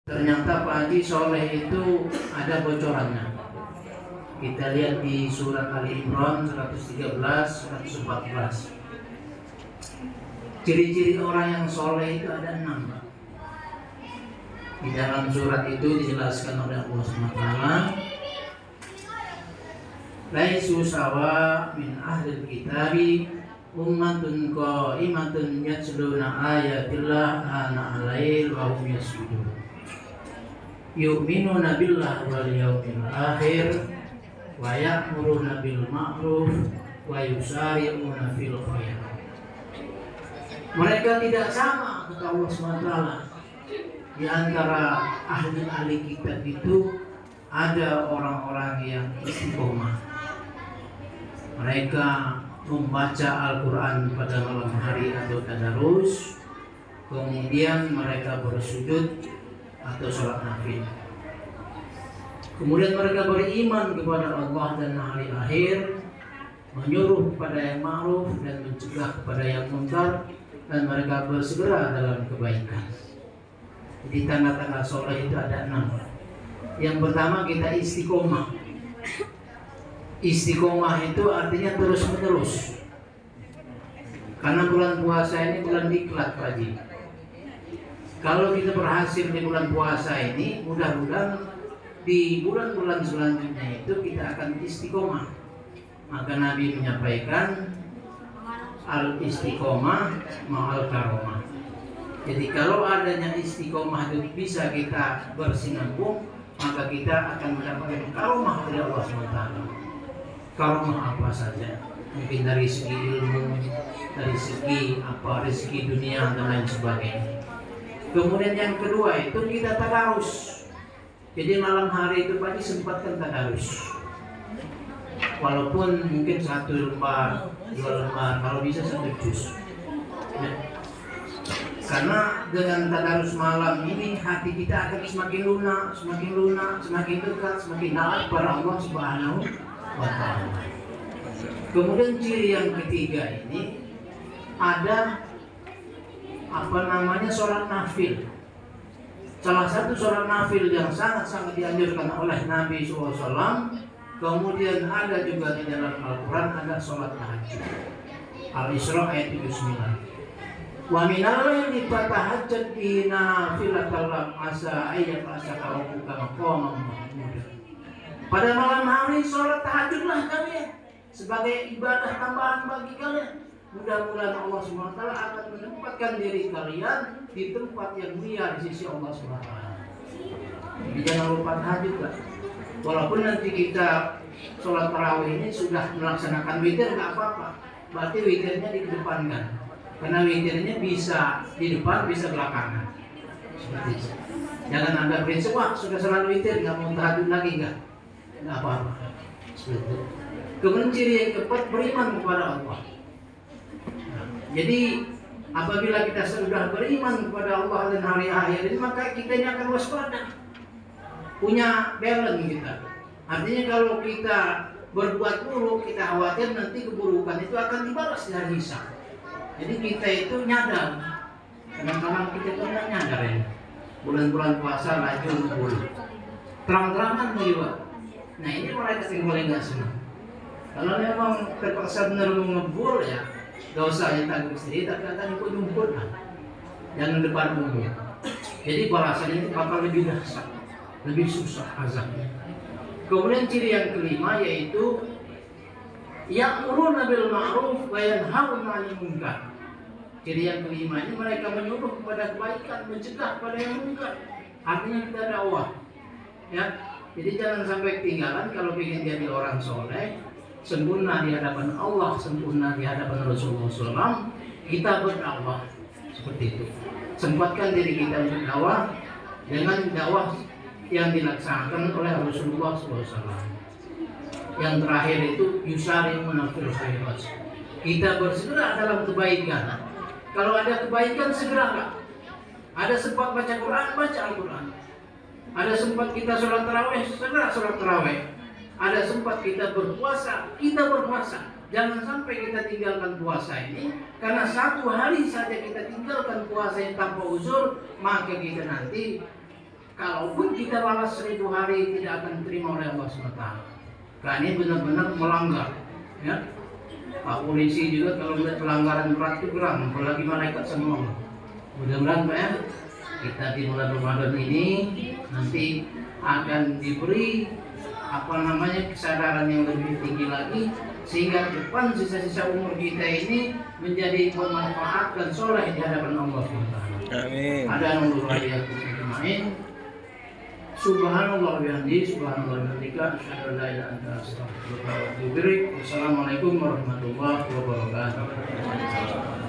Ternyata Pak Haji Soleh itu ada bocorannya. Kita lihat di surat Ali Imran 113, 114. Ciri-ciri orang yang soleh itu ada 6, Pak. Di dalam surat itu dijelaskan oleh Allah SWT. Laisu sawa min ahlil kitabi ummatun qa'imatun yatsluna ayatillah ana alail wa hum yasjudun. Yu'minuna billahi wal yawmil akhir wa ya'muruna bil ma'ruf wa yusari'una fil khair. Mereka tidak sama, kata Allah SWT. Di antara ahli-ahli kitab itu ada orang-orang yang istiqomah. Mereka membaca Al-Quran pada malam hari atau tadarus, kemudian mereka bersujud atau sholat nafil. Kemudian mereka beriman kepada Allah dan hari akhir, menyuruh kepada yang ma'ruf dan mencegah kepada yang munkar, dan mereka bersegera dalam kebaikan. Jadi tanda-tanda soleh itu ada 6. Yang pertama, kita istiqomah. Istiqomah itu artinya terus menerus. Karena bulan puasa ini bulan diklat, Pak Haji. Kalau kita berhasil di bulan puasa ini, mudah-mudahan di bulan-bulan selanjutnya itu kita akan istiqomah. Maka Nabi menyampaikan al-istiqomah ma'al karomah. Jadi kalau adanya istiqomah itu bisa kita bersinambung, maka kita akan mendapatkan karomah dari Allah SWT. Karomah apa saja? Mungkin dari segi ilmu, dari segi rezeki dunia dan lain sebagainya. Kemudian yang kedua itu kita tadarus. Jadi malam hari itu Pak sempatkan tadarus. Walaupun mungkin 1 lembar, 2 lembar, kalau bisa 1 juz. Ya. Karena dengan tadarus malam ini hati kita akan semakin lunak, semakin dekat, semakin taat kepada Allah Subhanahu wa Ta'ala. Kemudian ciri yang ketiga ini ada sholat nafil. Salah satu sholat nafil yang sangat-sangat dianjurkan oleh Nabi SAW. Kemudian ada juga di dalam Al-Quran ada sholat tahajud. Al-Isra ayat 79. Wa minal laili fatahajjat bihi nafilatan lak asa ayat asaka rabbuka maqaman mahmuda. Pada malam hari sholat tahajudlah kalian sebagai ibadah tambahan bagi kalian. Mudah-mudahan Allah SWT akan menempatkan diri kalian di tempat yang mulia di sisi Allah SWT. Jadi jangan lupa tahajud lah. Walaupun nanti kita sholat tarawih ini sudah melaksanakan witir, nggak apa-apa. Berarti witirnya dikedepankan. Karena witirnya bisa di depan, bisa belakangan. Seperti itu. Jangan ada prinsip, wah sudah sholat witir, nggak mau tahajud lagi, nggak apa-apa. Seperti itu. Kemudian ciri yang keempat, beriman kepada Allah. Jadi apabila kita sudah beriman kepada Allah dan hari akhir ini, maka kita ini akan waspada, punya balance kita. Artinya kalau kita berbuat buruk, kita khawatir nanti keburukan itu akan dibalas di hari hisab. Jadi kita itu nyadar. Kadang-kadang kita itu nggak nyadar ya. Bulan-bulan puasa laju ngebul, terang-terangan juga. Nah ini mereka yang boleh nggak senang. Kalau memang terpaksa benar ngebul ya, gak usah yang tanggung sendiri, tapi akan ikut lah. Jangan depan umum. Jadi balasannya itu bakal lebih dahsyat, lebih susah azabnya. Kemudian ciri yang kelima yaitu ya'muruna bil ma'ruf wa yanhauna 'anil munkar. Ciri yang kelima ini mereka menyuruh kepada kebaikan, mencegah kepada yang munkar. Artinya kita dakwah. Ya. Jadi jangan sampai ketinggalan kalau ingin jadi orang soleh, sempurna di hadapan Allah, sempurna di hadapan Rasulullah SAW, kita berdakwah seperti itu. Sempatkan diri kita berdakwah dengan dakwah yang dilaksanakan oleh Rasulullah SAW. Yang terakhir itu yusari'una fil khairat. Kita bersegera dalam kebaikan. Kalau ada kebaikan segeralah. Ada sempat baca Quran, baca Al-Quran. Ada sempat kita sholat tarawih, segera sholat tarawih. Ada sempat kita berpuasa, kita berpuasa. Jangan sampai kita tinggalkan puasa ini, karena 1 hari saja kita tinggalkan puasa yang tanpa uzur, maka kita nanti kalaupun kita balas 1000 hari tidak akan diterima oleh Allah SWT. Karena ini benar-benar melanggar. Ya, Pak polisi juga kalau lihat pelanggaran berat itu geram, apalagi malaikat semua. Mudah-mudahan Pak ya, kita di bulan Ramadan ini nanti akan diberi kesadaran yang lebih tinggi lagi, sehingga depan sisa-sisa umur kita ini menjadi bermanfaat dan soleh di hadapan Allah SWT. Amin. Ada nunggu ayatul main. Subhanallah wa bihamdihi, subhanallah wa bihamdika, asyhadu an la ilaha illa anta, astaghfiruka wa atubu ilaik. Wassalamualaikum warahmatullahi wabarakatuh.